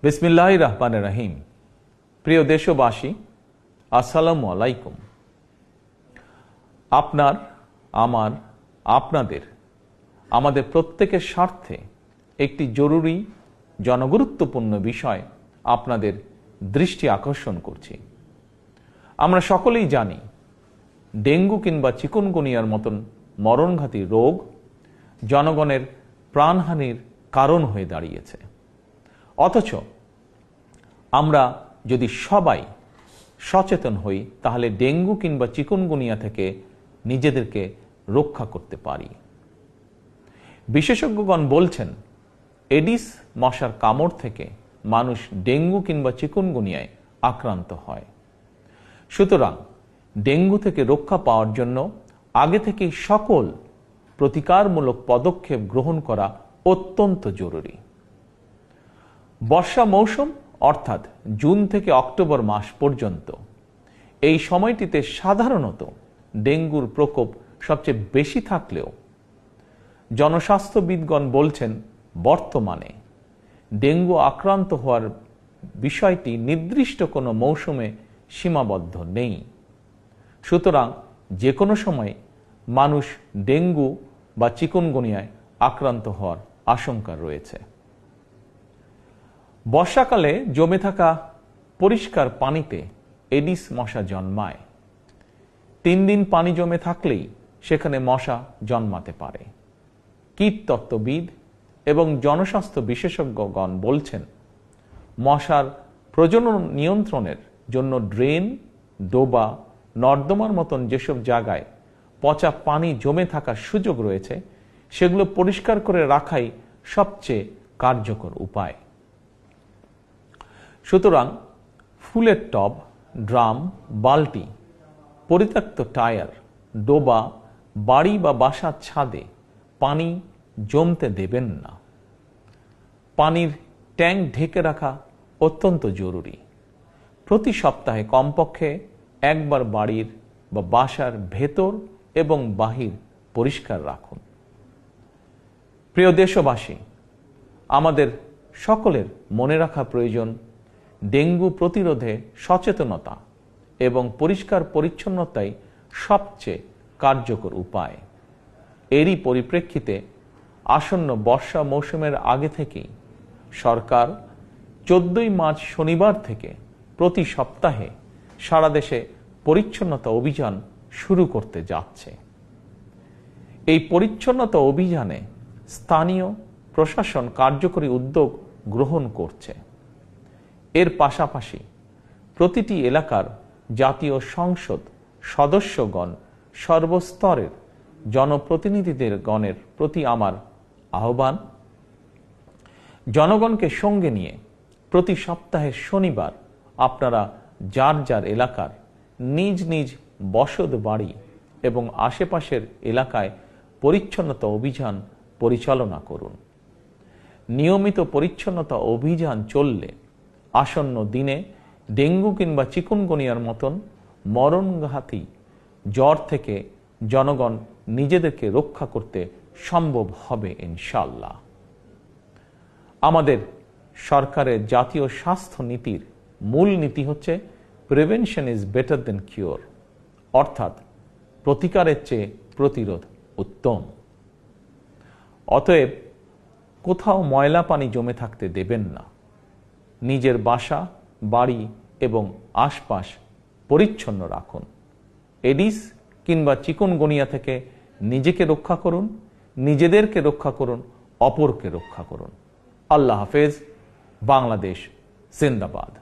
বিসমিল্লাহির রহমানির রহিম। প্রিয় দেশবাসী, আসসালামু আলাইকুম। আপনার, আমার, আপনাদের, আমাদের প্রত্যেকের স্বার্থে একটি জরুরি জনগুরুত্বপূর্ণ বিষয় আপনাদের দৃষ্টি আকর্ষণ করছি। আমরা সকলেই জানি ডেঙ্গু কিংবা চিকুনগুনিয়ার মতন মরণঘাতী রোগ জনগণের প্রাণহানির কারণ হয়ে দাঁড়িয়েছে। অথচ আমরা যদি সবাই সচেতন হই তাহলে ডেঙ্গু কিংবা চিকুনগুনিয়া থেকে নিজেদেরকে রক্ষা করতে পারি। বিশেষজ্ঞগণ বলছেন এডিস মশার কামড় থেকে মানুষ ডেঙ্গু কিংবা চিকুনগুনিয়ায় আক্রান্ত হয়। সুতরাং ডেঙ্গু থেকে রক্ষা পাওয়ার জন্য আগে থেকেই সকল প্রতিকারমূলক পদক্ষেপ গ্রহণ করা অত্যন্ত জরুরি। বর্ষা মৌসুম অর্থাৎ জুন থেকে অক্টোবর মাস পর্যন্ত এই সময়টিতে সাধারণত ডেঙ্গুর প্রকোপ সবচেয়ে বেশি থাকলেও জনস্বাস্থ্যবিদগণ বলছেন বর্তমানে ডেঙ্গু আক্রান্ত হওয়ার বিষয়টি নির্দিষ্ট কোনো মৌসুমে সীমাবদ্ধ নেই। সুতরাং যে কোনো সময় মানুষ ডেঙ্গু বা চিকুনগুনিয়ায় আক্রান্ত হওয়ার আশঙ্কা রয়েছে। বর্ষাকালে জমে থাকা পরিষ্কার পানিতে এডিস মশা জন্মায়। 3 দিন পানি জমে থাকলেই সেখানে মশা জন্মাতে পারে। কীটতত্ত্ববিদ এবং জনস্বাস্থ্য বিশেষজ্ঞগণ বলছেন মশার প্রজনন নিয়ন্ত্রণের জন্য ড্রেন, ডোবা, নর্দমার মতন যেসব জায়গায় পচা পানি জমে থাকার সুযোগ রয়েছে সেগুলো পরিষ্কার করে রাখাই সবচেয়ে কার্যকর উপায়। সুতরাং ফুলের টব, ড্রাম, বালতি, পরিত্যক্ত টায়ার, ডোবা, বাড়ি বা বাসার ছাদে পানি জমতে দেবেন না। পানির ট্যাঙ্ক ঢেকে রাখা অত্যন্ত জরুরি। প্রতি সপ্তাহে কমপক্ষে একবার বাড়ির বা বাসার ভেতর এবং বাহির পরিষ্কার রাখুন। প্রিয় দেশবাসী, আমাদের সকলের মনে রাখা প্রয়োজন ডেঙ্গু প্রতিরোধে সচেতনতা এবং পরিষ্কার পরিচ্ছন্নতাই সবচেয়ে কার্যকর উপায়। এরই পরিপ্রেক্ষিতে আসন্ন বর্ষা মৌসুমের আগে থেকেই সরকার 14ই মার্চ শনিবার থেকে প্রতি সপ্তাহে সারা দেশে পরিচ্ছন্নতা অভিযান শুরু করতে যাচ্ছে। এই পরিচ্ছন্নতা অভিযানে স্থানীয় প্রশাসন কার্যকরী উদ্যোগ গ্রহণ করছে। এর পাশাপাশি প্রতিটি এলাকার জাতীয় সংসদ সদস্যগণ, সর্বস্তরের জনপ্রতিনিধিদের গণের প্রতি আমার আহ্বান, জনগণকে সঙ্গে নিয়ে প্রতি সপ্তাহের শনিবার আপনারা যার যার এলাকার নিজ নিজ বসত বাড়ি এবং আশেপাশের এলাকায় পরিচ্ছন্নতা অভিযান পরিচালনা করুন। নিয়মিত পরিচ্ছন্নতা অভিযান চললে আসন্ন দিনে ডেঙ্গু কিংবা চিকুনগুনিয়ার মতন মরণঘাতী জ্বর থেকে জনগণ নিজেদেরকে রক্ষা করতে সম্ভব হবে ইনশাআল্লাহ। আমাদের সরকারের জাতীয় স্বাস্থ্য নীতির মূল নীতি হচ্ছে prevention is better then cure, অর্থাৎ প্রতিকারের চেয়ে প্রতিরোধ উত্তম। অতএব কোথাও ময়লা পানি জমে থাকতে দেবেন না। নিজের বাসা, বাড়ি এবং আশপাশ পরিচ্ছন্ন রাখুন। এডিস কিংবা চিকুনগুনিয়া থেকে নিজেকে রক্ষা করুন, নিজেদেরকে রক্ষা করুন, অপরকে রক্ষা করুন। আল্লাহ হাফেজ। বাংলাদেশ জিন্দাবাদ।